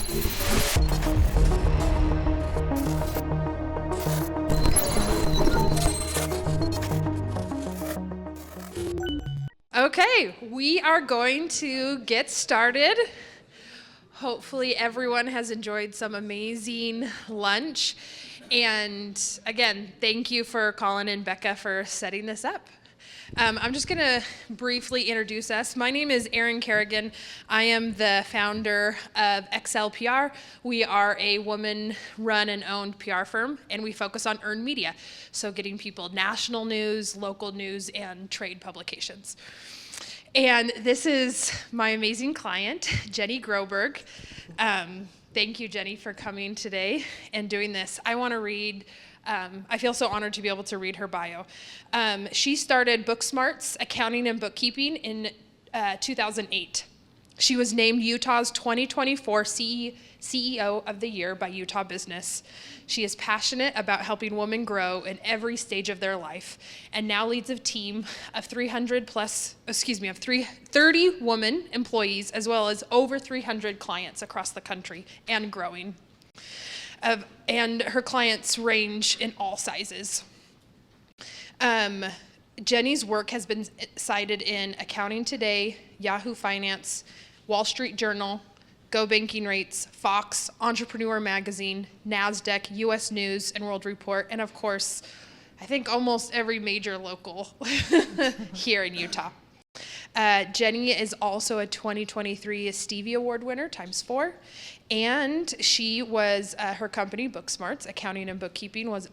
Okay, we are going to get started. Hopefully everyone has enjoyed some amazing lunch. And again, thank you for Colin and Becca for setting this up. I'm just going to briefly introduce us. My name is Erin Kerrigan. I am the founder of XLPR. We are a woman-run and owned PR firm, and we focus on earned media, so getting people national news, local news, and trade publications. And this is my amazing client, Jenny Groberg. Thank you, Jenny, for coming today and doing this. I want to read. I feel so honored to be able to read her bio. She started BookSmarts Accounting and Bookkeeping in 2008. She was named Utah's 2024 CEO of the Year by Utah Business. She is passionate about helping women grow in every stage of their life, and now leads a team of 30 women employees, as well as over 300 clients across the country and growing. And her clients range in all sizes. Jenny's work has been cited in Accounting Today, Yahoo Finance, Wall Street Journal, Go Banking Rates, Fox, Entrepreneur Magazine, NASDAQ, US News and World Report, and of course, I think almost every major local here in Utah. Jenny is also a 2023 Stevie Award winner ×4, and she was, her company, BookSmarts Accounting and Bookkeeping, was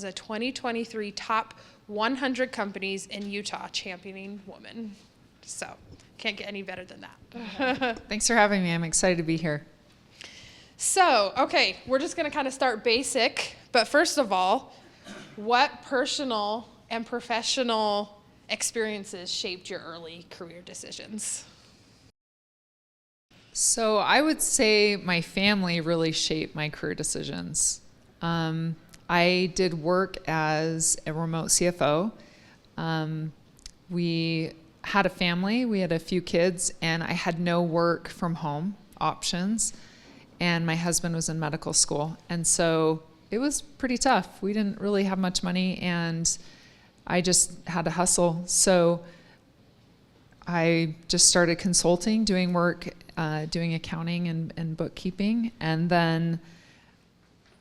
a 2023 top 100 companies in Utah championing women. So, can't get any better than that. Thanks for having me. I'm excited to be here. So, okay, we're just going to kind of start basic, but first of all, what personal and professional experiences shaped your early career decisions? So I would say my family really shaped my career decisions. I did work as a remote CFO. We had a family, we had a few kids, and I had no work from home options. And my husband was in medical school. And so it was pretty tough. We didn't really have much money, and I just had to hustle. So I just started consulting, doing work, doing accounting and bookkeeping. And then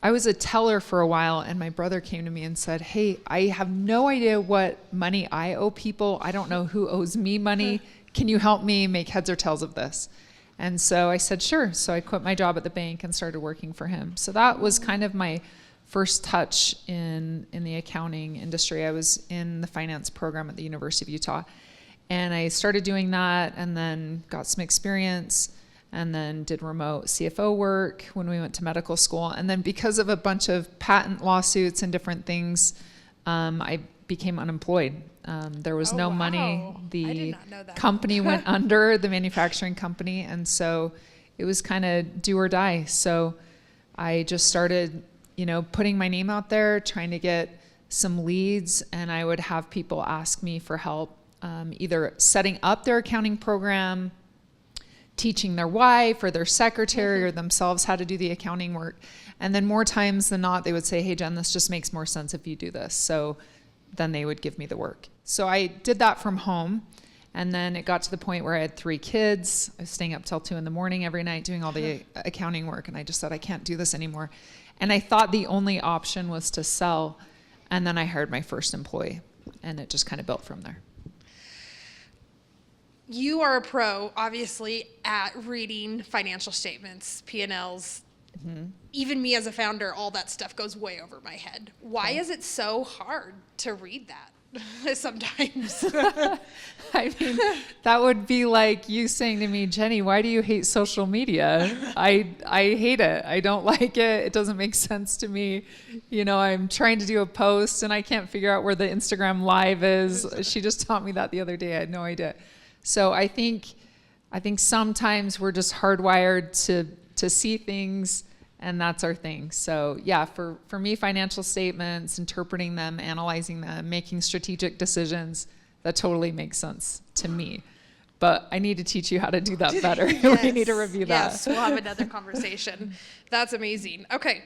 I was a teller for a while, and my brother came to me and said, "Hey, I have no idea what money I owe people. I don't know who owes me money. Can you help me make heads or tails of this?" And so I said, sure. So I quit my job at the bank and started working for him. So that was kind of my first touch in the accounting industry. I was in the finance program at the University of Utah. And I started doing that, and then got some experience, and then did remote CFO work when we went to medical school. And then because of a bunch of patent lawsuits and different things, I became unemployed. There was no money. The company went under, the manufacturing company, and so it was kind of do or die. So I just started, putting my name out there, trying to get some leads, and I would have people ask me for help, either setting up their accounting program, teaching their wife or their secretary or themselves how to do the accounting work. And then more times than not, they would say, "Hey, Jen, this just makes more sense if you do this." So then they would give me the work. So I did that from home. And then it got to the point where I had 3 kids. I was staying up till 2 a.m. every night doing all the accounting work. And I just said, I can't do this anymore. And I thought the only option was to sell. And then I hired my first employee. And it just kind of built from there. You are a pro, obviously, at reading financial statements, P&Ls. Mm-hmm. Even me as a founder, all that stuff goes way over my head. Why is it so hard to read that sometimes? I mean, that would be like you saying to me, "Jenny, why do you hate social media?" I hate it. I don't like it. It doesn't make sense to me. I'm trying to do a post and I can't figure out where the Instagram live is. She just taught me that the other day. I had no idea. So I think sometimes we're just hardwired to see things, and that's our thing. So yeah, for me, financial statements, interpreting them, analyzing them, making strategic decisions, that totally makes sense to me. but I need to teach you how to do that better. We need to review that. Yes, we'll have another conversation. That's amazing. Okay.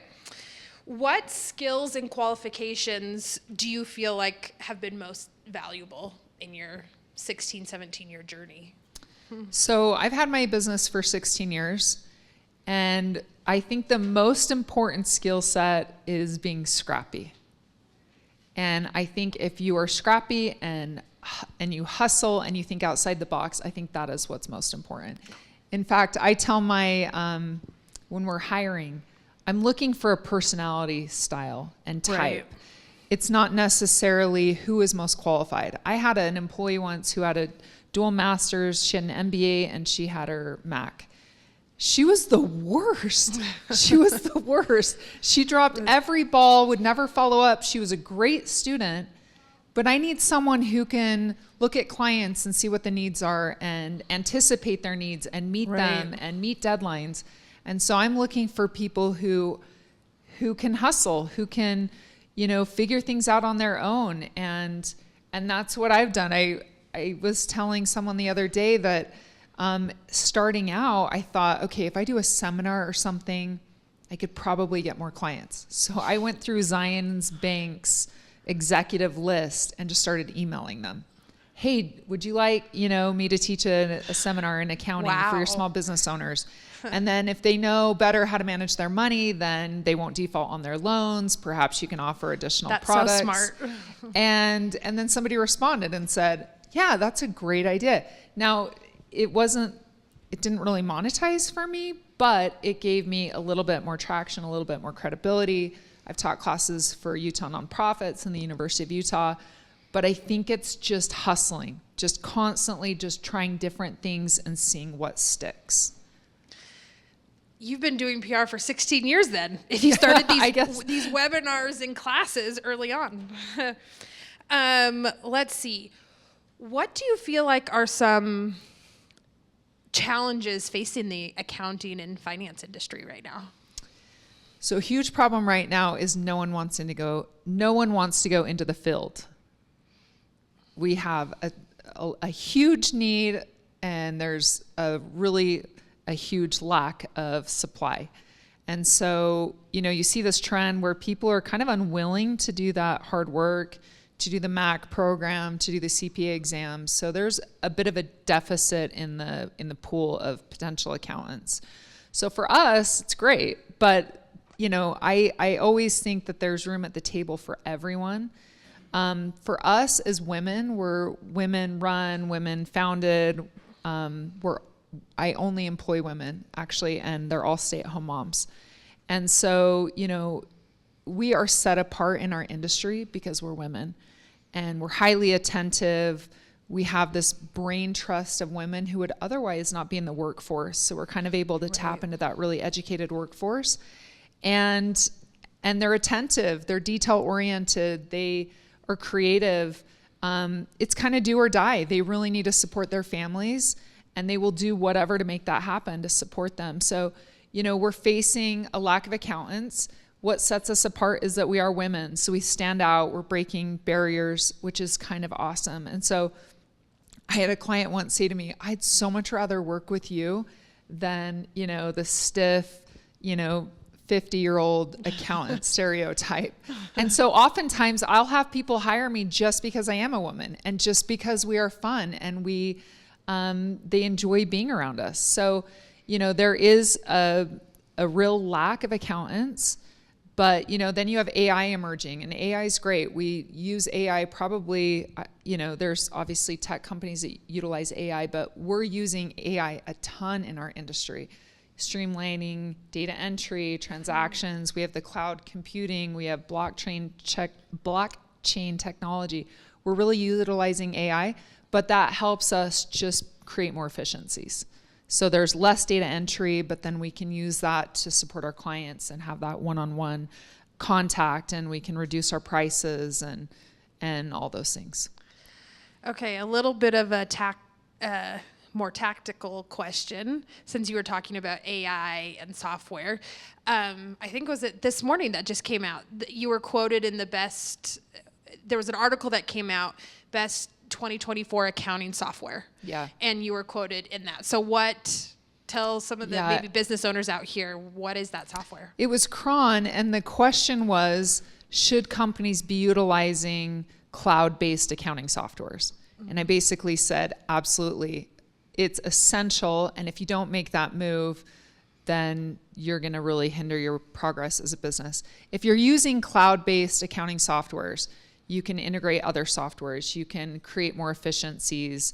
What skills and qualifications do you feel like have been most valuable in your 16, 17-year journey? So I've had my business for 16 years, and I think the most important skill set is being scrappy. And I think if you are scrappy and you hustle and you think outside the box, I think that is what's most important. In fact, I tell when we're hiring, I'm looking for a personality style and type. Right. It's not necessarily who is most qualified. I had an employee once who had a dual master's, she had an MBA, and she had her Mac. She was the worst. She was the worst. She dropped every ball, would never follow up. She was a great student, but I need someone who can look at clients and see what the needs are and anticipate their needs and meet them and meet deadlines. And so I'm looking for people who can hustle, who can, figure things out on their own. And that's what I've done. I was telling someone the other day that starting out, I thought, okay, if I do a seminar or something, I could probably get more clients. So I went through Zions Bank's executive list and just started emailing them. Hey, would you like, me to teach a seminar in accounting for your small business owners? And then if they know better how to manage their money, then they won't default on their loans. Perhaps you can offer additional products. That's so smart. and then somebody responded and said, yeah, that's a great idea. Now, it didn't really monetize for me, but it gave me a little bit more traction, a little bit more credibility. I've taught classes for Utah nonprofits and the University of Utah, but I think it's just hustling, just constantly just trying different things and seeing what sticks. You've been doing PR for 16 years then, if you started these webinars and classes early on. Let's see. What do you feel like are some challenges facing the accounting and finance industry right now? So a huge problem right now is no one wants to go into the field. We have a huge need, and there's a huge lack of supply. And so, you see this trend where people are kind of unwilling to do that hard work, to do the MAC program, to do the CPA exams. So there's a bit of a deficit in the pool of potential accountants. So for us, it's great, but I always think that there's room at the table for everyone. For us as women, we're women run, women founded. I only employ women actually, and they're all stay-at-home moms. And so, we are set apart in our industry because we're women, and we're highly attentive. We have this brain trust of women who would otherwise not be in the workforce. So we're kind of able to tap into that really educated workforce, and they're attentive, they're detail oriented, they are creative. It's kind of do or die. They really need to support their families, and they will do whatever to make that happen to support them. So, we're facing a lack of accountants. What sets us apart is that we are women. So we stand out, we're breaking barriers, which is kind of awesome. And so I had a client once say to me, I'd so much rather work with you than, the stiff, 50-year-old accountant stereotype. And so oftentimes I'll have people hire me just because I am a woman and just because we are fun and they enjoy being around us. So, there is a real lack of accountants, but, then you have AI emerging, and AI is great. We use AI probably, there's obviously tech companies that utilize AI, but we're using AI a ton in our industry. Streamlining data entry, transactions. We have the cloud computing. We have blockchain technology. We're really utilizing AI, but that helps us just create more efficiencies. So there's less data entry, but then we can use that to support our clients and have that one-on-one contact, and we can reduce our prices and all those things. Okay, a little bit of a more tactical question, since you were talking about AI and software. I think was it this morning that just came out, you were quoted in there was an article that came out, best 2024 accounting software. Yeah. And you were quoted in that. So tell some of the maybe business owners out here, what is that software? It was Cron, and the question was, should companies be utilizing cloud-based accounting softwares? And I basically said, absolutely. It's essential, and if you don't make that move, then you're going to really hinder your progress as a business. If you're using cloud-based accounting softwares, you can integrate other softwares. You can create more efficiencies.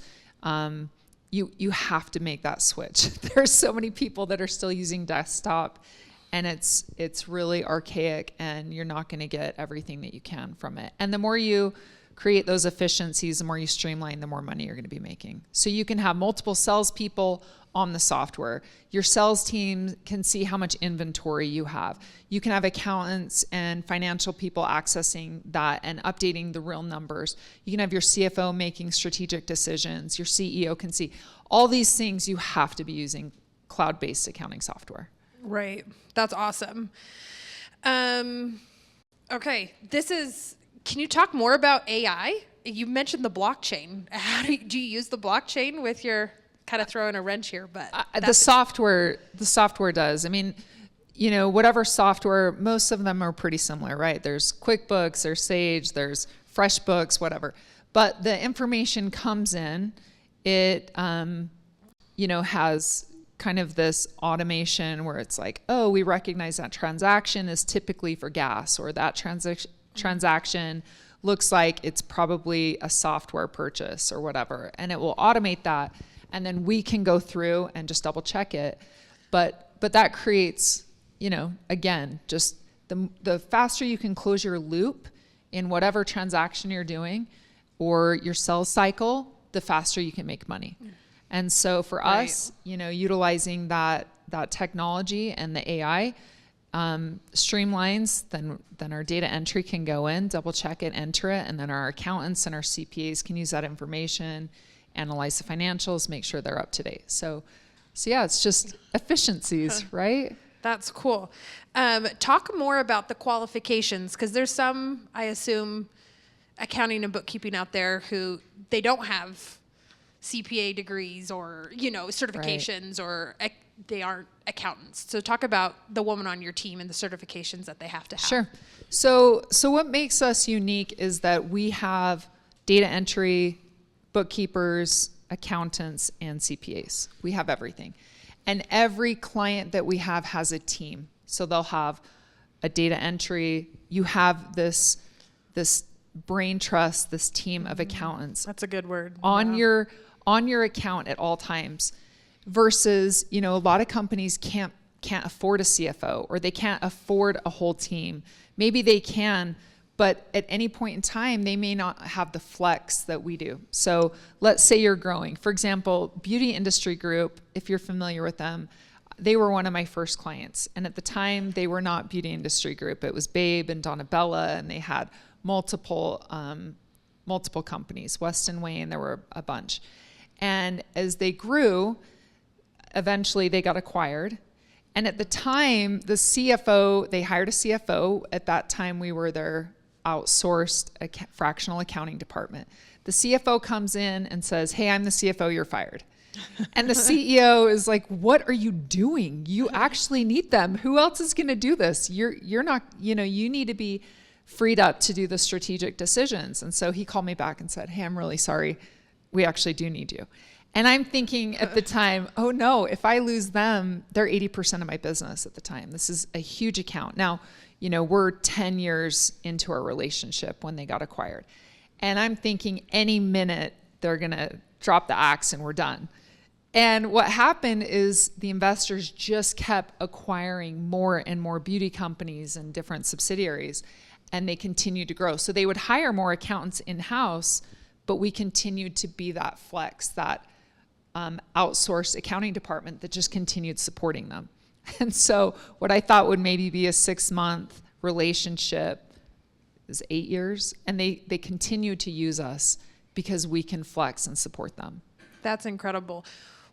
You have to make that switch. There's so many people that are still using desktop, and it's really archaic, and you're not going to get everything that you can from it. And the more you create those efficiencies, the more you streamline, the more money you're going to be making. So you can have multiple salespeople on the software. Your sales team can see how much inventory you have. You can have accountants and financial people accessing that and updating the real numbers. You can have your CFO making strategic decisions. Your CEO can see. All these things, you have to be using cloud-based accounting software. Right. That's awesome. Okay. Can you talk more about AI? You mentioned the blockchain. How do you use the blockchain with your, kind of throwing a wrench here, but the software does. I mean, whatever software, most of them are pretty similar, right? There's QuickBooks, there's Sage, there's FreshBooks, whatever. But the information comes in, it, has kind of this automation where it's like, oh, we recognize that transaction is typically for gas, or that transaction looks like it's probably a software purchase or whatever. And it will automate that. And then we can go through and just double check it. But that creates, again, just the faster you can close your loop in whatever transaction you're doing or your sales cycle, the faster you can make money. And so for us, utilizing that technology and the AI streamlines, then our data entry can go in, double check it, enter it, and then our accountants and our CPAs can use that information, analyze the financials, make sure they're up to date. So yeah, it's just efficiencies, right? That's cool. Talk more about the qualifications, because there's some, I assume, accounting and bookkeeping out there who they don't have CPA degrees or, certifications, right, or they aren't accountants. So talk about the woman on your team and the certifications that they have to have. Sure. So what makes us unique is that we have data entry, bookkeepers, accountants, and CPAs. We have everything. And every client that we have has a team. So they'll have a data entry. You have this brain trust, this team of accountants. That's a good word. On your account at all times. Versus, a lot of companies can't afford a CFO, or they can't afford a whole team. Maybe they can, but at any point in time, they may not have the flex that we do. So let's say you're growing. For example, Beauty Industry Group, if you're familiar with them, they were one of my first clients. And at the time, they were not Beauty Industry Group. It was Babe and Donabella, and they had multiple companies, Weston Wayne, there were a bunch. And as they grew, eventually they got acquired. And at the time, the CFO, they hired a CFO. At that time, we were their outsourced fractional accounting department. The CFO comes in and says, hey, I'm the CFO, you're fired. And the CEO is like, what are you doing? You actually need them. Who else is going to do this? You're not, you need to be freed up to do the strategic decisions. And so he called me back and said, hey, I'm really sorry. We actually do need you. And I'm thinking at the time, oh no, if I lose them, they're 80% of my business at the time. This is a huge account. Now, we're 10 years into our relationship when they got acquired. And I'm thinking any minute they're going to drop the axe and we're done. And what happened is the investors just kept acquiring more and more beauty companies and different subsidiaries, and they continued to grow. So they would hire more accountants in-house, but we continued to be that flex, that outsourced accounting department that just continued supporting them. And so what I thought would maybe be a 6-month relationship is 8 years, and they continue to use us because we can flex and support them. That's incredible.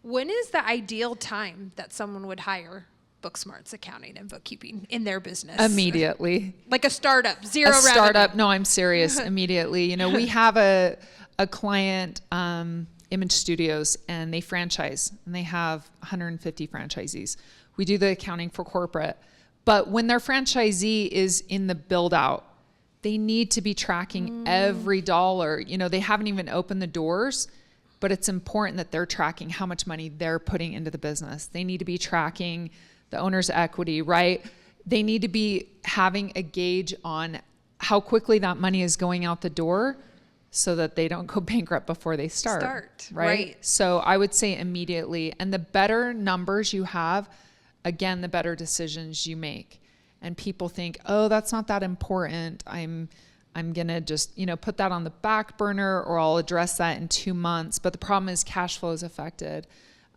When is the ideal time that someone would hire BookSmarts Accounting and Bookkeeping in their business? Immediately. Like a startup, zero revenue. Startup. No, I'm serious. Immediately. We have a client, Image Studios, and they franchise, and they have 150 franchisees. We do the accounting for corporate. But when their franchisee is in the build out, they need to be tracking every dollar. They haven't even opened the doors, but it's important that they're tracking how much money they're putting into the business. They need to be tracking the owner's equity, right? They need to be having a gauge on how quickly that money is going out the door so that they don't go bankrupt before they start. Right? So I would say immediately. And the better numbers you have, again, the better decisions you make. And people think, oh, that's not that important. I'm going to just, put that on the back burner, or I'll address that in 2 months. But the problem is cash flow is affected.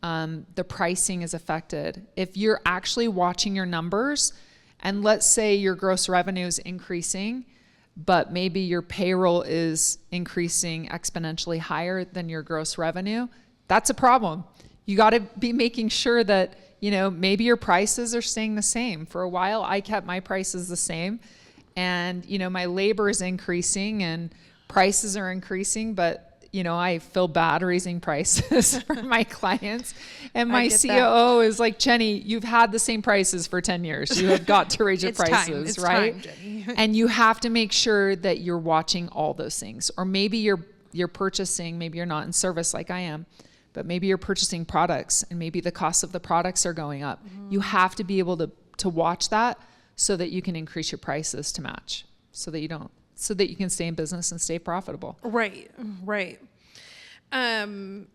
The pricing is affected. If you're actually watching your numbers, and let's say your gross revenue is increasing, but maybe your payroll is increasing exponentially higher than your gross revenue, that's a problem. You got to be making sure that, maybe your prices are staying the same. For a while, I kept my prices the same, and, my labor is increasing and prices are increasing, but I feel bad raising prices for my clients. And my COO is like, Jenny, you've had the same prices for 10 years. You have got to raise your prices, right? It's time, Jenny. And you have to make sure that you're watching all those things. Or maybe you're purchasing, maybe you're not in service like I am, but maybe you're purchasing products, and maybe the cost of the products are going up. You have to be able to watch that so that you can increase your prices to match, so that you can stay in business and stay profitable. Right. Can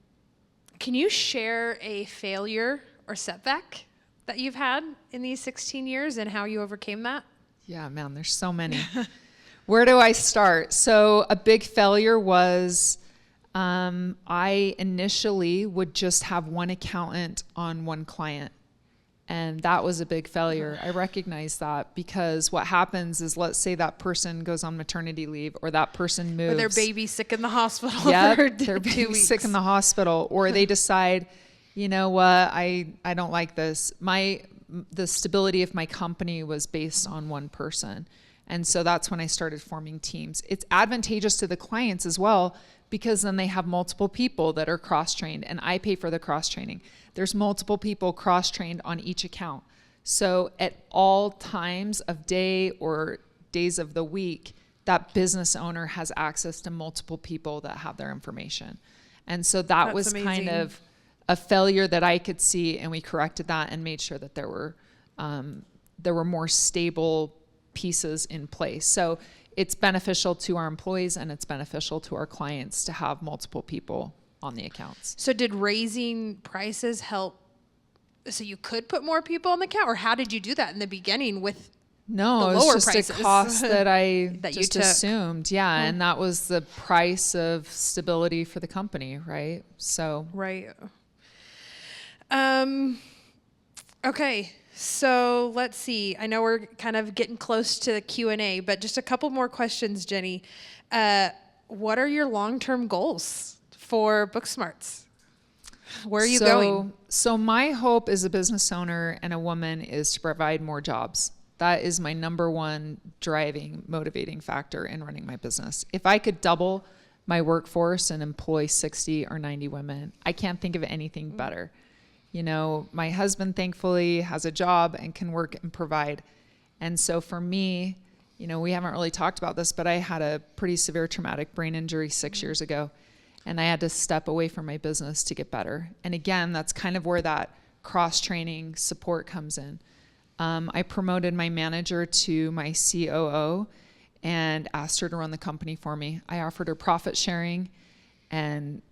you share a failure or setback that you've had in these 16 years and how you overcame that? Yeah, man, there's so many. Where do I start? So a big failure was I initially would just have one accountant on one client. And that was a big failure. I recognize that, because what happens is, let's say that person goes on maternity leave, or that person moves. Or their baby's sick in the hospital for their 2 weeks. Sick in the hospital. Or they decide, you know what, I don't like this. The stability of my company was based on one person. And so that's when I started forming teams. It's advantageous to the clients as well, because then they have multiple people that are cross-trained, and I pay for the cross-training. There's multiple people cross-trained on each account. So at all times of day or days of the week, that business owner has access to multiple people that have their information. And so that's was amazing. Kind of a failure that I could see, and we corrected that and made sure that there were more stable pieces in place. So it's beneficial to our employees, and it's beneficial to our clients to have multiple people on the accounts. So did raising prices help so you could put more people on the account, or how did you do that in the beginning with the lower prices? No, it's just a cost that I that just you took. Assumed. Yeah, and that was the price of stability for the company, right? So right. Okay. So let's see. I know we're kind of getting close to the Q&A, but just a couple more questions, Jenny. What are your long-term goals for BookSmarts? Where are you going? So my hope as a business owner and a woman is to provide more jobs. That is my number one driving, motivating factor in running my business. If I could double my workforce and employ 60 or 90 women, I can't think of anything better. My husband thankfully has a job and can work and provide. And so for me, we haven't really talked about this, but I had a pretty severe traumatic brain injury 6 years ago, and I had to step away from my business to get better. And again, that's kind of where that cross-training support comes in. I promoted my manager to my COO and asked her to run the company for me. I offered her profit sharing and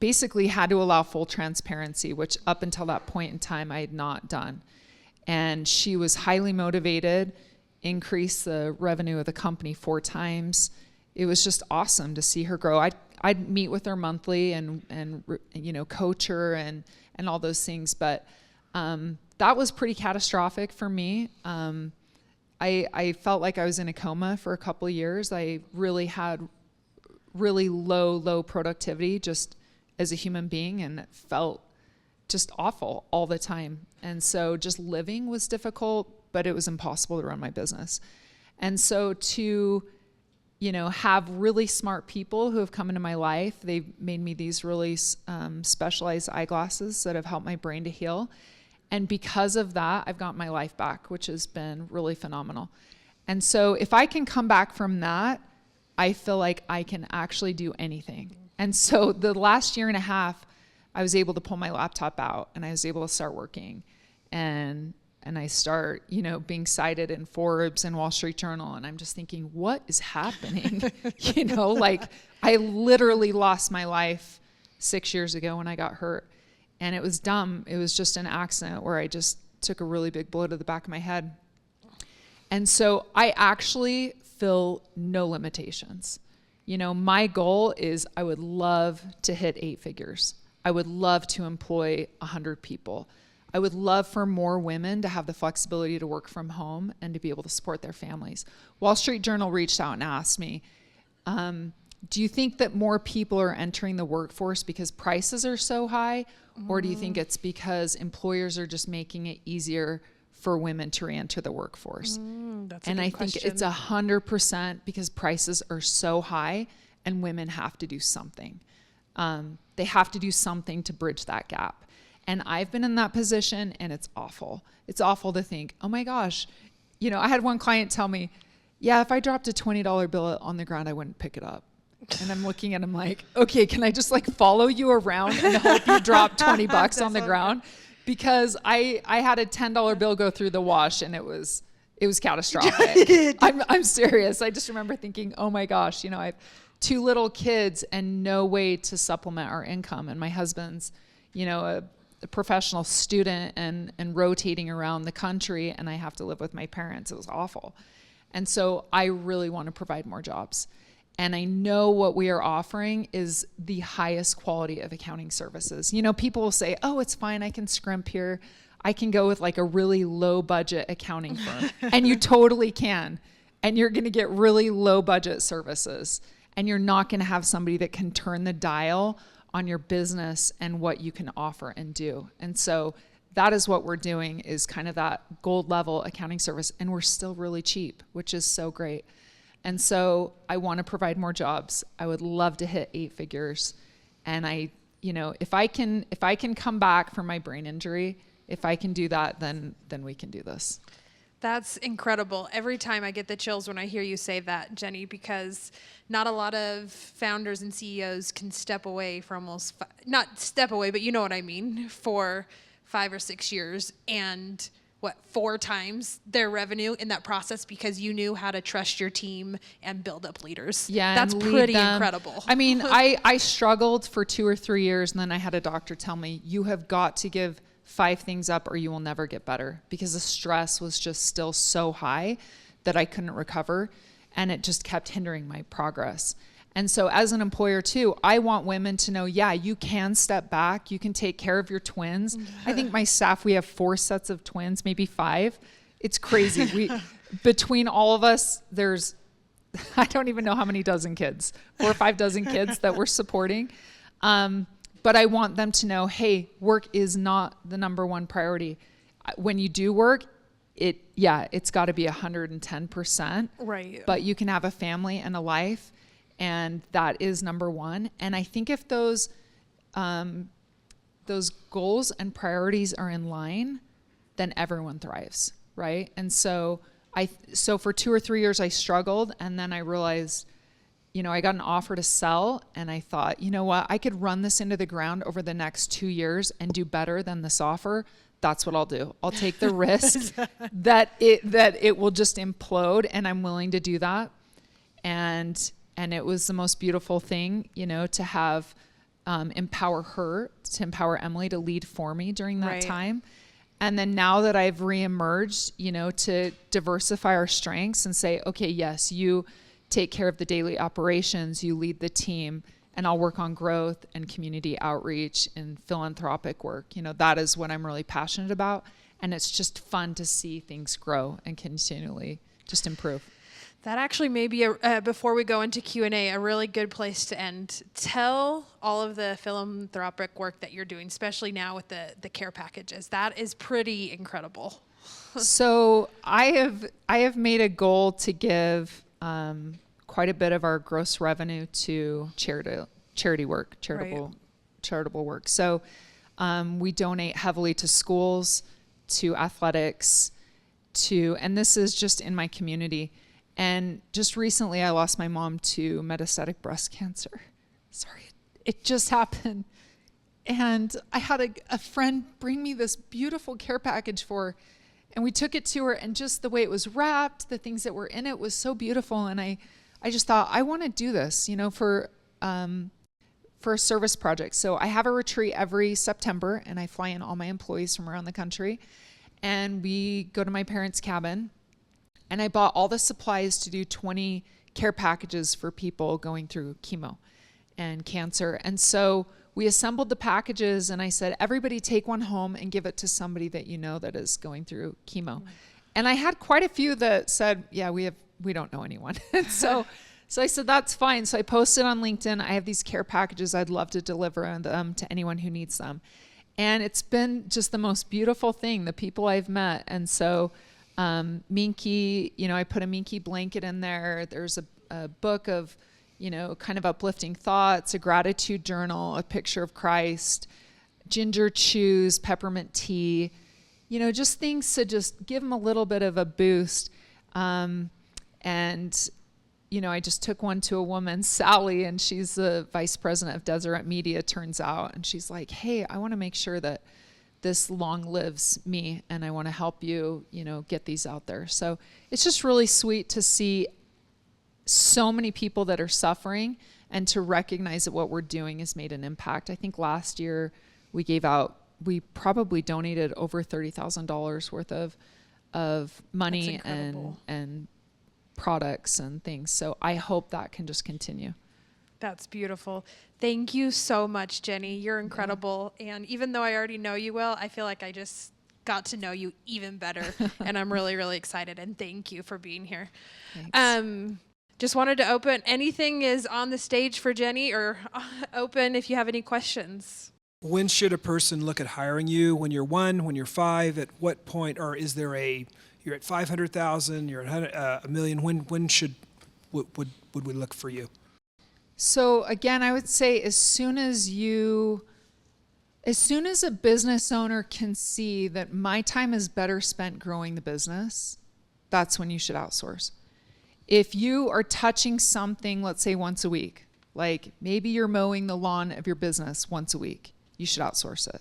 basically had to allow full transparency, which up until that point in time I had not done. And she was highly motivated, increased the revenue of the company 4 times. It was just awesome to see her grow. I'd meet with her monthly and coach her and all those things, but that was pretty catastrophic for me. I felt like I was in a coma for a couple of years. I really had really low productivity just as a human being, and it felt just awful all the time. And so just living was difficult, but it was impossible to run my business. And so to, have really smart people who have come into my life, they've made me these really specialized eyeglasses that have helped my brain to heal. And because of that, I've got my life back, which has been really phenomenal. And so if I can come back from that, I feel like I can actually do anything. And so the last year and a half, I was able to pull my laptop out and I was able to start working. And I start, being cited in Forbes and Wall Street Journal. And I'm just thinking, what is happening? I literally lost my life 6 years ago when I got hurt. And it was dumb. It was just an accident where I just took a really big blow to the back of my head. And so I actually feel no limitations. My goal is I would love to hit 8 figures. I would love to employ 100 people. I would love for more women to have the flexibility to work from home and to be able to support their families. Wall Street Journal reached out and asked me, do you think that more people are entering the workforce because prices are so high? Or do you think it's because employers are just making it easier for women to re-enter the workforce? That's a and good I question. think it's 100% because prices are so high and women have to do something. They have to do something to bridge that gap. And I've been in that position and it's awful. It's awful to think, oh my gosh, I had one client tell me, yeah, if I dropped a $20 bill on the ground, I wouldn't pick it up. And I'm looking at him like, okay, can I just follow you around and hope you drop $20 on the ground? Because I had a $10 bill go through the wash and it was catastrophic. I'm serious. I just remember thinking, oh my gosh, I have 2 little kids and no way to supplement our income. And my husband's, a professional student and rotating around the country, and I have to live with my parents. It was awful. And so I really want to provide more jobs. And I know what we are offering is the highest quality of accounting services. People will say, oh, it's fine, I can scrimp here. I can go with a really low budget accounting firm. And you totally can. And you're going to get really low budget services. And you're not going to have somebody that can turn the dial on your business and what you can offer and do. And so that is what we're doing, is kind of that gold level accounting service. And we're still really cheap, which is so great. And so I want to provide more jobs. I would love to hit 8 figures. And if I can come back from my brain injury, if I can do that, then we can do this. That's incredible. Every time I get the chills when I hear you say that, Jenny, because not a lot of founders and CEOs can step away for not step away, but you know what I mean, for 5 or 6 years and 4 times their revenue in that process because you knew how to trust your team and build up leaders. Yeah, that's pretty incredible. I mean, I struggled for 2 or 3 years, and then I had a doctor tell me, you have got to give 5 things up or you will never get better, because the stress was just still so high that I couldn't recover, and it just kept hindering my progress. And so as an employer too, I want women to know, yeah, you can step back, you can take care of your twins. I think my staff, we have 4 sets of twins, maybe 5. It's crazy. Between all of us, there's, I don't even know how many dozen kids, 4 or 5 dozen kids that we're supporting. But I want them to know, hey, work is not the number one priority. When you do work, it's got to be 110%. Right. But you can have a family and a life, and that is number one. And I think if those goals and priorities are in line, then everyone thrives, right? And so for 2 or 3 years I struggled, and then I realized, I got an offer to sell, and I thought, you know what, I could run this into the ground over the next 2 years and do better than this offer. That's what I'll do. I'll take the risk that it will just implode, and I'm willing to do that. And it was the most beautiful thing, to have empower Emily to lead for me during that time. And then now that I've reemerged, to diversify our strengths and say, okay, yes, you take care of the daily operations, you lead the team, and I'll work on growth and community outreach and philanthropic work. That is what I'm really passionate about. And it's just fun to see things grow and continually just improve. That actually may be, before we go into Q&A, a really good place to end. Tell all of the philanthropic work that you're doing, especially now with the care packages. That is pretty incredible. So I have made a goal to give quite a bit of our gross revenue to charity work, charitable work. So we donate heavily to schools, to athletics, and this is just in my community. And just recently I lost my mom to metastatic breast cancer. Sorry, it just happened. And I had a friend bring me this beautiful care package for her, and we took it to her, and just the way it was wrapped, the things that were in it was so beautiful. And I just thought, I want to do this, for a service project. So I have a retreat every September, and I fly in all my employees from around the country, and we go to my parents' cabin, and I bought all the supplies to do 20 care packages for people going through chemo and cancer. And so we assembled the packages, and I said, everybody take one home and give it to somebody that you know that is going through chemo. And I had quite a few that said, yeah, we don't know anyone. So I said, that's fine. So I posted on LinkedIn, I have these care packages. I'd love to deliver them to anyone who needs them. And it's been just the most beautiful thing, the people I've met. And so Minky, I put a Minky blanket in there. There's a book of, kind of uplifting thoughts, a gratitude journal, a picture of Christ, ginger chews, peppermint tea, just things to just give them a little bit of a boost. And I just took one to a woman, Sally, and she's the vice president of Deseret Media, turns out. And she's like, hey, I want to make sure that this long lives me, and I want to help you, get these out there. So it's just really sweet to see so many people that are suffering, and to recognize that what we're doing has made an impact. I think last year we probably donated over $30,000 worth of money and products and things. So I hope that can just continue. That's beautiful. Thank you so much, Jenny. You're incredible. Yeah. And even though I already know you well, I feel like I just got to know you even better. And I'm really, really excited. And thank you for being here. Thanks. Just wanted to open, anything is on the stage for Jenny, or open if you have any questions. When should a person look at hiring you? When you're 1, when you're 5, at what point? Or is there you're at 500,000, you're at a million, when would we look for you? So again, I would say as soon as a business owner can see that my time is better spent growing the business, that's when you should outsource. If you are touching something, let's say once a week, like maybe you're mowing the lawn of your business once a week, you should outsource it,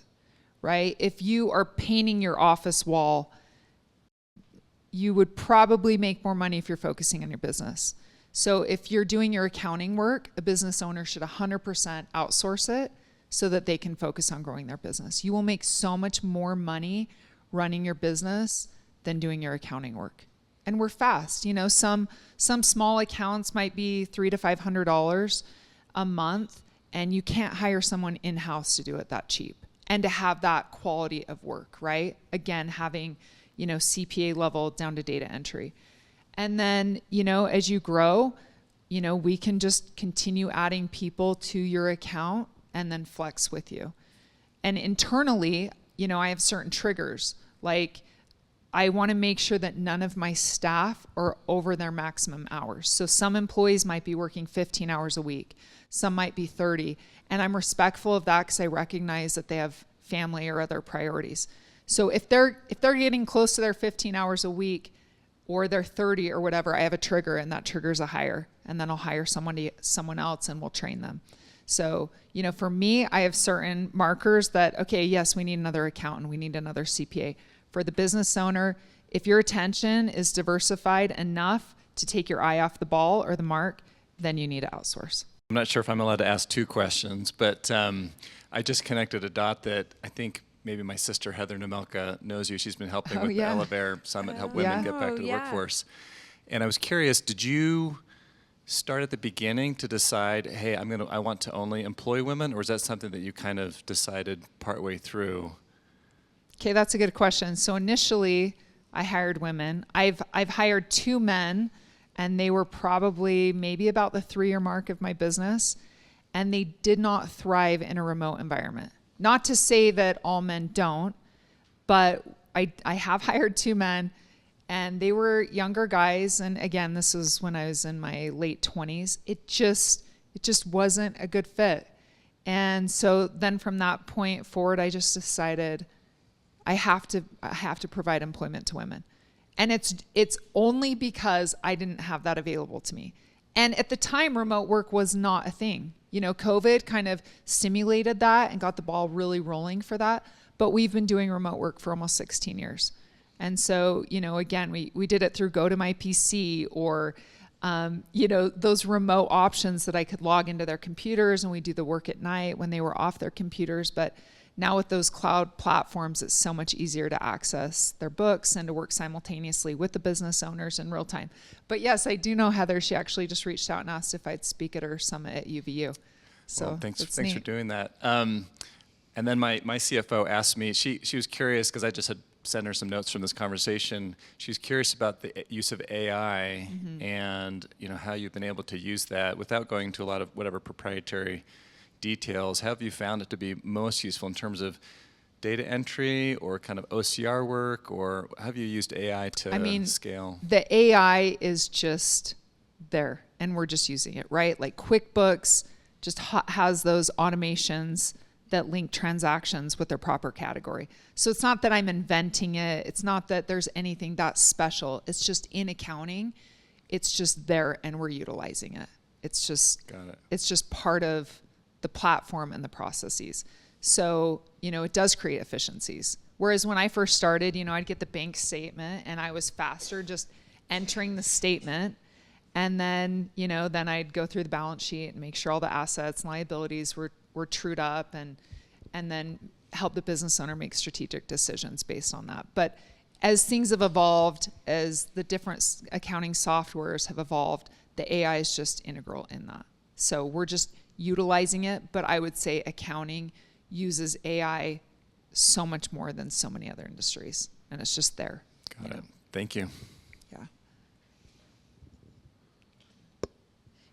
right? If you are painting your office wall, you would probably make more money if you're focusing on your business. So if you're doing your accounting work, a business owner should 100% outsource it so that they can focus on growing their business. You will make so much more money running your business than doing your accounting work. And we're fast. Some small accounts might be $300 to $500 a month, and you can't hire someone in-house to do it that cheap and to have that quality of work, right? Again, having, CPA level down to data entry. And then, as you grow, we can just continue adding people to your account and then flex with you. And internally, I have certain triggers. Like, I want to make sure that none of my staff are over their maximum hours. So some employees might be working 15 hours a week. Some might be 30. And I'm respectful of that because I recognize that they have family or other priorities. So if they're getting close to their 15 hours a week, or they're 30 or whatever, I have a trigger, and that triggers a hire. And then I'll hire someone else, and we'll train them. So, for me, I have certain markers that, okay, yes, we need another accountant. We need another CPA. For the business owner, if your attention is diversified enough to take your eye off the ball or the mark, then you need to outsource. I'm not sure if I'm allowed to ask 2 questions, but I just connected a dot that I think maybe my sister Heather Nemelka knows you. She's been helping with the Elevair Summit, help women get back to the workforce. And I was curious, did you start at the beginning to decide, hey, I want to only employ women, or is that something that you kind of decided partway through? Okay, that's a good question. So initially, I hired women. I've hired 2 men, and they were probably maybe about the 3-year mark of my business, and they did not thrive in a remote environment. Not to say that all men don't, but I have hired 2 men, and they were younger guys. And again, this was when I was in my late 20s. It just wasn't a good fit. And so then from that point forward, I just decided I have to provide employment to women. And it's only because I didn't have that available to me. And at the time, remote work was not a thing. You know, COVID kind of stimulated that and got the ball really rolling for that. But we've been doing remote work for almost 16 years. And so, you know, again, we did it through Go to My PC or, you know, those remote options that I could log into their computers, and we do the work at night when they were off their computers. But now with those cloud platforms, it's so much easier to access their books and to work simultaneously with the business owners in real time. But yes, I do know Heather. She actually just reached out and asked if I'd speak at her summit at UVU. So well, thanks for doing that. And then my CFO asked me, she was curious because I just had sent her some notes from this conversation. She's curious about the use of AI and, you know, how you've been able to use that without going into a lot of whatever proprietary details. How have you found it to be most useful in terms of data entry or kind of OCR work, or have you used AI to scale? The AI is just there and we're just using it, right? Like QuickBooks just has those automations that link transactions with their proper category. So it's not that I'm inventing it. It's not that there's anything that special. It's just in accounting, it's just there and we're utilizing it. It's just part of the platform and the processes. So, you know, it does create efficiencies. Whereas when I first started, you know, I'd get the bank statement and I was faster just entering the statement. And then, you know, then I'd go through the balance sheet and make sure all the assets and liabilities were trued up, and then help the business owner make strategic decisions based on that. But as things have evolved, as the different accounting softwares have evolved, the AI is just integral in that. So we're just utilizing it, but I would say accounting uses AI so much more than so many other industries, and it's just there. Got it. Thank you. Yeah.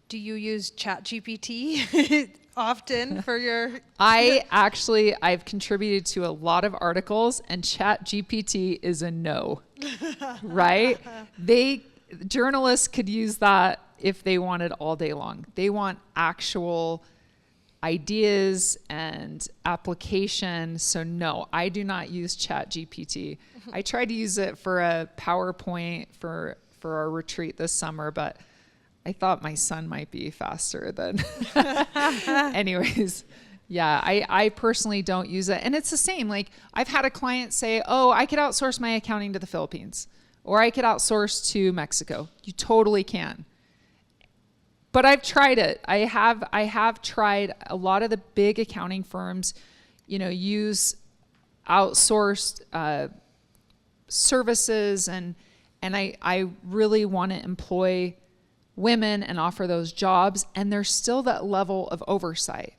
Do you use ChatGPT often for your... I've contributed to a lot of articles, and ChatGPT is a no, right? Journalists could use that if they wanted all day long. They want actual ideas and application. So no, I do not use ChatGPT. I tried to use it for a PowerPoint for our retreat this summer, but I thought my son might be faster than. Anyways, yeah, I personally don't use it. And it's the same. Like, I've had a client say, oh, I could outsource my accounting to the Philippines, or I could outsource to Mexico. You totally can. But I've tried it. I have tried. A lot of the big accounting firms, you know, use outsourced services, and I really want to employ women and offer those jobs, and there's still that level of oversight,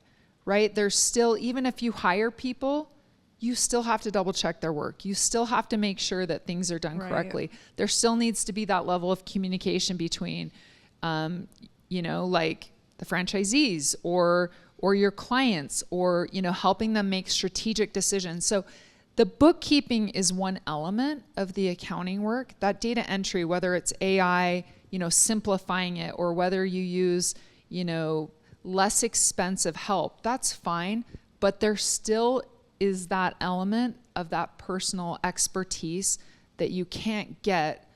right? There's still, even if you hire people, you still have to double check their work. You still have to make sure that things are done correctly. There still needs to be that level of communication between, you know, like the franchisees or your clients, or, you know, helping them make strategic decisions. So the bookkeeping is one element of the accounting work. That data entry, whether it's AI, you know, simplifying it, or whether you use, you know, less expensive help, that's fine. But there still is that element of that personal expertise that you can't get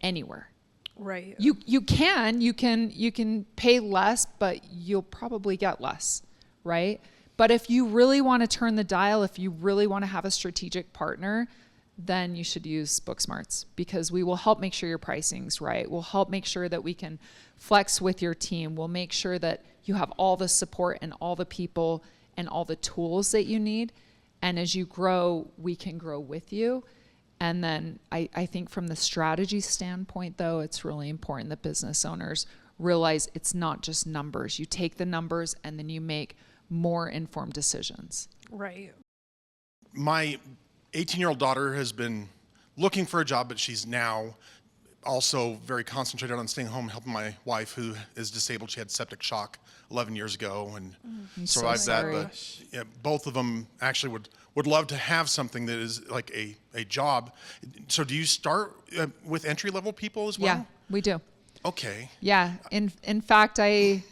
anywhere. Right. You can pay less, but you'll probably get less, right? But if you really want to turn the dial, if you really want to have a strategic partner, then you should use BookSmarts, because we will help make sure your pricing's right. We'll help make sure that we can flex with your team. We'll make sure that you have all the support and all the people and all the tools that you need. And as you grow, we can grow with you. And then I think from the strategy standpoint, though, it's really important that business owners realize it's not just numbers. You take the numbers and then you make more informed decisions. Right. My 18-year-old daughter has been looking for a job, but she's now also very concentrated on staying home, helping my wife who is disabled. She had septic shock 11 years ago and survived that. But yeah, both of them actually would love to have something that is like a job. So do you start with entry-level people as well? Yeah, we do. Okay. Yeah. In fact, I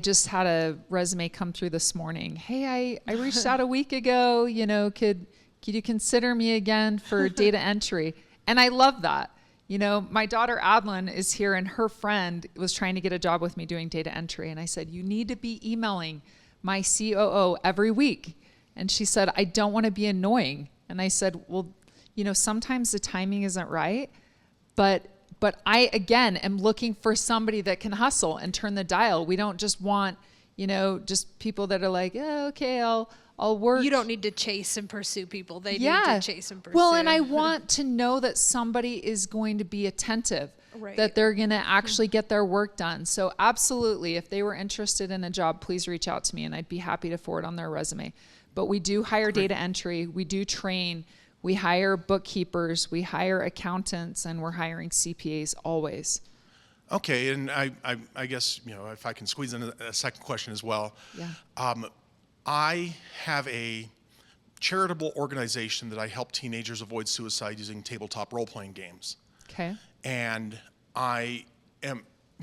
just had a resume come through this morning. Hey, I reached out a week ago, could you consider me again for data entry? And I love that. My daughter Adlin is here and her friend was trying to get a job with me doing data entry. And I said, you need to be emailing my COO every week. And she said, I don't want to be annoying. And I said, well, sometimes the timing isn't right, but I, again, am looking for somebody that can hustle and turn the dial. We don't just want, just people that are like, oh, okay, I'll work. You don't need to chase and pursue people. They need to chase and pursue. Well, and I want to know that somebody is going to be attentive, that they're going to actually get their work done. So absolutely, if they were interested in a job, please reach out to me and I'd be happy to forward on their resume. But we do hire data entry. We do train. We hire bookkeepers, we hire accountants, and we're hiring CPAs always. Okay, and I guess, if I can squeeze in a second question as well. Yeah. I have a charitable organization that I help teenagers avoid suicide using tabletop role-playing games. Okay. And who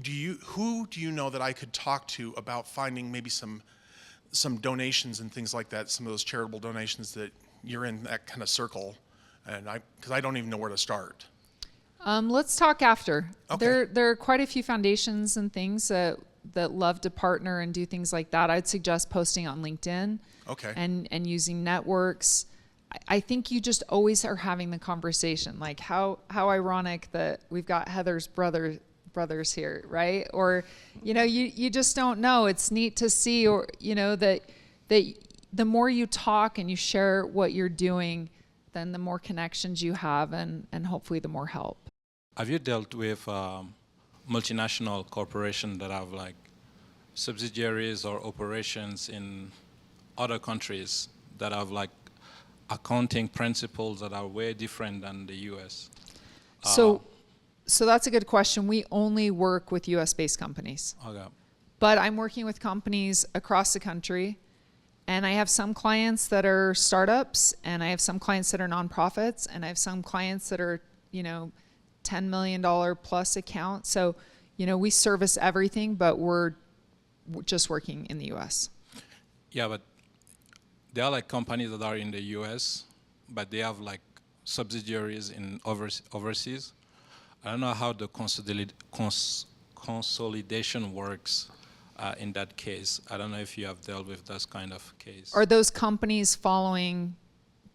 do you know that I could talk to about finding maybe some donations and things like that, some of those charitable donations that you're in that kind of circle, and because I don't even know where to start. Let's talk after. Okay. There are quite a few foundations and things that love to partner and do things like that. I'd suggest posting on LinkedIn. Okay. And using networks. I think you just always are having the conversation. Like how ironic that we've got Heather's brothers here, right? Or you just don't know. It's neat to see, or that the more you talk and you share what you're doing, then the more connections you have and hopefully the more help. Have you dealt with multinational corporations that have like subsidiaries or operations in other countries that have like accounting principles that are way different than the US? So that's a good question. We only work with US-based companies. Okay. But I'm working with companies across the country. And I have some clients that are startups, and I have some clients that are nonprofits, and I have some clients that are, $10 million plus accounts. So, we service everything, but we're just working in the US. Yeah, but there are like companies that are in the US, but they have like subsidiaries in overseas. I don't know how the consolidation works. In that case, I don't know if you have dealt with this kind of case. Are those companies following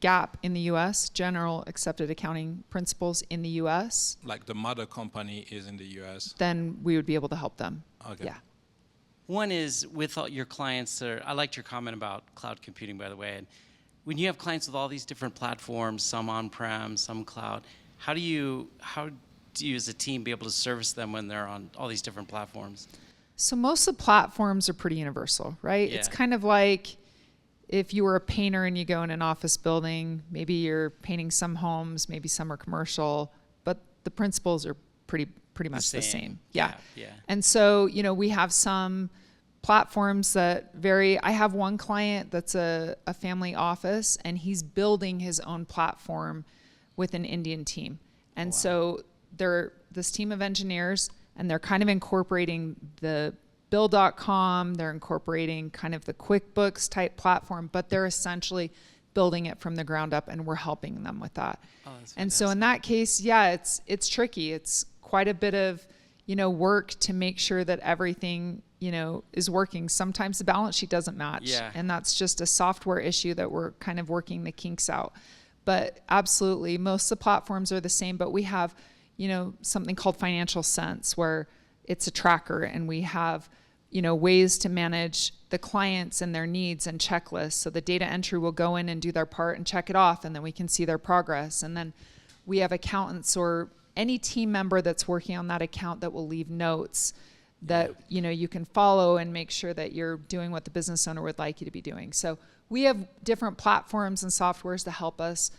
GAAP in the US, General Accepted Accounting Principles in the US? Like the mother company is in the US. Then we would be able to help them. Okay. Yeah. One is with all your clients, I liked your comment about cloud computing, by the way. And when you have clients with all these different platforms, some on-prem, some cloud, how do you as a team be able to service them when they're on all these different platforms? So most of the platforms are pretty universal, right? Yeah. It's kind of like if you were a painter and you go in an office building, maybe you're painting some homes, maybe some are commercial, but the principles are pretty much the same. Yeah. And so, we have some platforms that vary. I have one client that's a family office, and he's building his own platform with an Indian team. And so they're this team of engineers, and they're kind of incorporating the Bill.com, they're incorporating kind of the QuickBooks type platform, but they're essentially building it from the ground up, and we're helping them with that. And so in that case, it's tricky. It's quite a bit of, work to make sure that everything, is working. Sometimes the balance sheet doesn't match. Yeah. And that's just a software issue that we're kind of working the kinks out. But absolutely, most of the platforms are the same, but we have something called Financial Sense, where it's a tracker, and we have, ways to manage the clients and their needs and checklists. So the data entry will go in and do their part and check it off, and then we can see their progress. And then we have accountants or any team member that's working on that account that will leave notes that, you can follow and make sure that you're doing what the business owner would like you to be doing. So we have different platforms and softwares to help us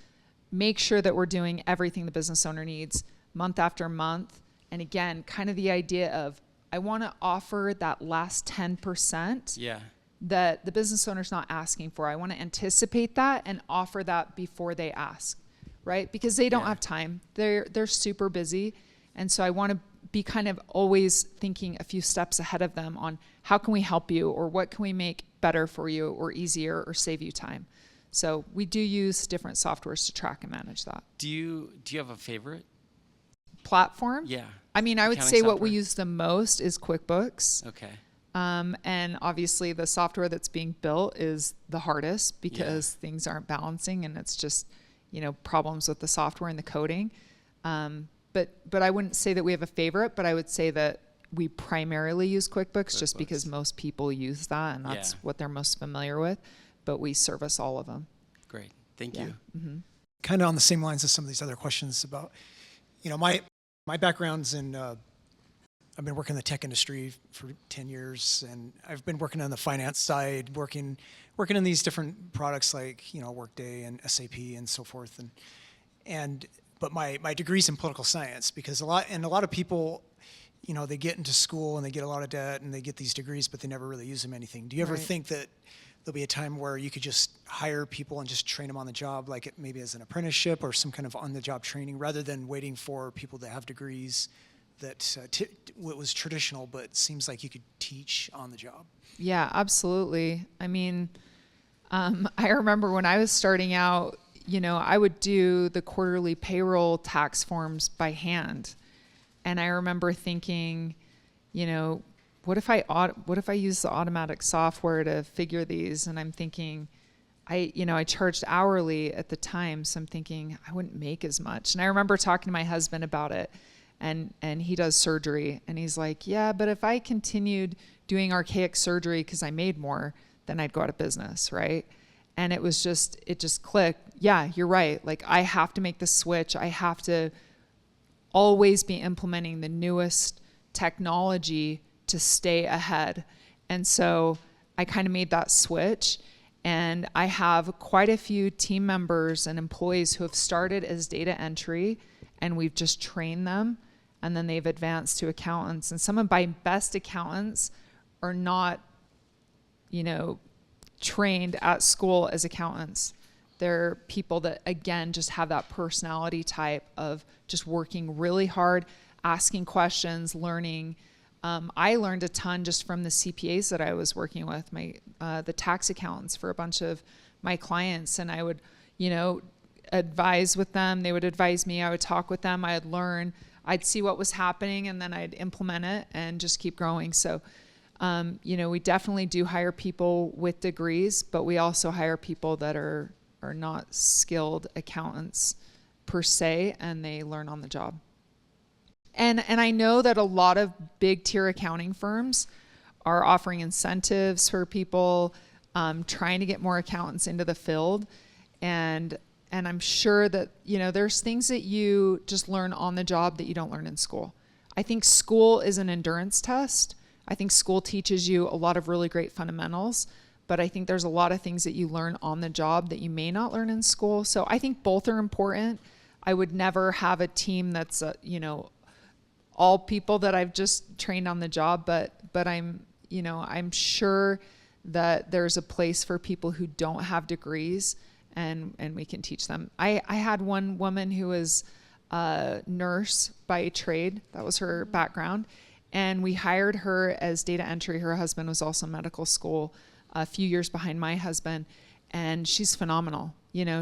make sure that we're doing everything the business owner needs. month after month. And again, kind of the idea of, I want to offer that last 10% that the business owner's not asking for. I want to anticipate that and offer that before they ask, right? Because they don't have time. They're super busy. And so I want to be kind of always thinking a few steps ahead of them on how can we help you, or what can we make better for you, or easier, or save you time. So we do use different softwares to track and manage that. Do you have a favorite platform? Yeah. I mean, I would say what we use the most is QuickBooks. Okay. And obviously the software that's being built is the hardest because things aren't balancing, and it's just, problems with the software and the coding. But I wouldn't say that we have a favorite, but I would say that we primarily use QuickBooks just because most people use that, and that's what they're most familiar with. But we service all of them. Great. Thank you. Mm-hmm. Kind of on the same lines as some of these other questions about, my background's in, I've been working in the tech industry for 10 years, and I've been working on the finance side, working in these different products like, Workday and SAP and so forth. But my degree's in political science, because a lot of people, they get into school and they get a lot of debt and they get these degrees, but they never really use them anything. Do you ever think that there'll be a time where you could just hire people and just train them on the job, like maybe as an apprenticeship or some kind of on-the-job training, rather than waiting for people to have degrees that was traditional, but it seems like you could teach on the job? Yeah, absolutely. I mean, I remember when I was starting out, I would do the quarterly payroll tax forms by hand. And I remember thinking, what if I use the automatic software to figure these? And I'm thinking, I charged hourly at the time, so I'm thinking I wouldn't make as much. And I remember talking to my husband about it, and he does surgery, and he's like, yeah, but if I continued doing archaic surgery because I made more, then I'd go out of business, right? And it just clicked. Yeah, you're right. Like, I have to make the switch. I have to always be implementing the newest technology to stay ahead. And so I kind of made that switch. And I have quite a few team members and employees who have started as data entry, and we've just trained them, and then they've advanced to accountants. And some of my best accountants are not, trained at school as accountants. They're people that, again, just have that personality type of just working really hard, asking questions, learning. I learned a ton just from the CPAs that I was working with, the tax accountants for a bunch of my clients. And I would, advise with them. They would advise me. I would talk with them. I'd learn. I'd see what was happening, and then I'd implement it and just keep growing. So, we definitely do hire people with degrees, but we also hire people that are not skilled accountants per se, and they learn on the job. And I know that a lot of big tier accounting firms are offering incentives for people, trying to get more accountants into the field. And I'm sure that, there's things that you just learn on the job that you don't learn in school. I think school is an endurance test. I think school teaches you a lot of really great fundamentals, but I think there's a lot of things that you learn on the job that you may not learn in school. So I think both are important. I would never have a team that's, all people that I've just trained on the job, but I'm sure that there's a place for people who don't have degrees, and we can teach them. I had one woman who was a nurse by trade. That was her background. And we hired her as data entry. Her husband was also in medical school, a few years behind my husband. And she's phenomenal.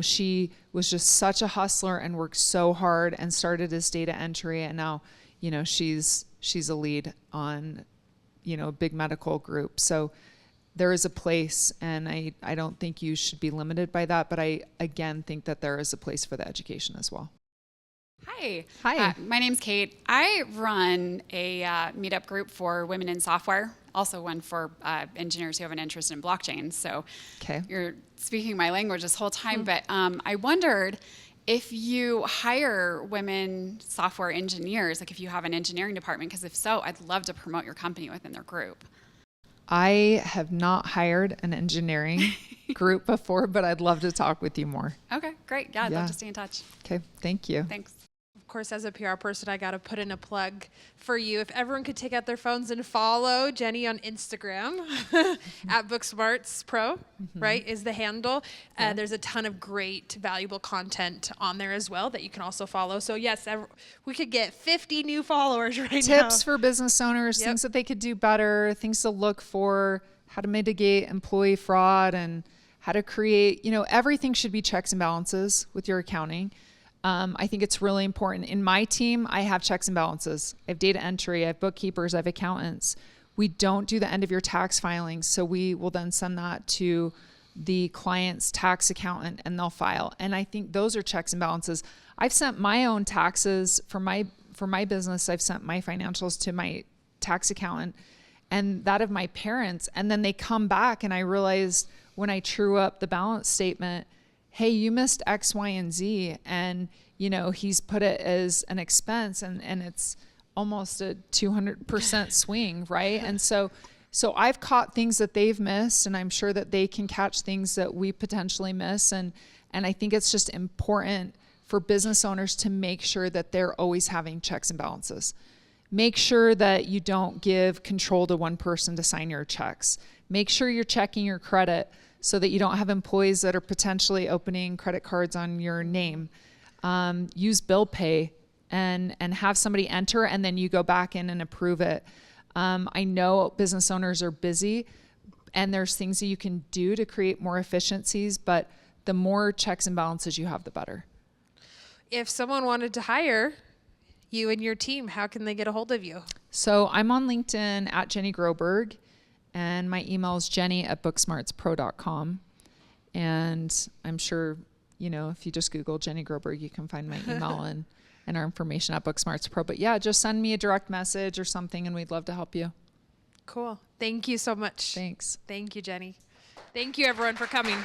She was just such a hustler and worked so hard and started as data entry. And now, she's a lead on, a big medical group. So there is a place, and I don't think you should be limited by that. But I, again, think that there is a place for the education as well. Hi. Hi. My name's Kate. I run a meetup group for women in software, also one for engineers who have an interest in blockchain. So you're speaking my language this whole time, but I wondered if you hire women software engineers, like if you have an engineering department, because if so, I'd love to promote your company within their group. I have not hired an engineering group before, but I'd love to talk with you more. Okay, great. Yeah, I'd love to stay in touch. Okay, thank you. Thanks. course, as a PR person, I got to put in a plug for you. If everyone could take out their phones and follow Jenny on Instagram at BookSmarts Pro, right, is the handle. There's a ton of great, valuable content on there as well that you can also follow. So yes, we could get 50 new followers right now. Tips for business owners, things that they could do better, things to look for, how to mitigate employee fraud, and how to create, everything should be checks and balances with your accounting. I think it's really important. In my team, I have checks and balances. I have data entry, I have bookkeepers, I have accountants. We don't do the end of your tax filings, so we will then send that to the client's tax accountant and they'll file. And I think those are checks and balances. I've sent my own taxes for my business. I've sent my financials to my tax accountant and that of my parents. And then they come back and I realized when I true up the balance statement, hey, you missed X, Y, and Z. And, he's put it as an expense and it's almost a 200% swing, right? And so I've caught things that they've missed and I'm sure that they can catch things that we potentially miss. And I think it's just important for business owners to make sure that they're always having checks and balances. Make sure that you don't give control to one person to sign your checks. Make sure you're checking your credit so that you don't have employees that are potentially opening credit cards on your name. Use bill pay and have somebody enter and then you go back in and approve it. I know business owners are busy and there's things that you can do to create more efficiencies, but the more checks and balances you have, the better. If someone wanted to hire you and your team, how can they get a hold of you? So I'm on LinkedIn at Jenny Groberg. And my email is jenny@booksmartspro.com. And I'm sure, if you just Google Jenny Groberg, you can find my email and our information at BookSmarts Pro. But yeah, just send me a direct message or something and we'd love to help you. Cool. Thank you so much. Thanks. Thank you, Jenny. Thank you, everyone, for coming.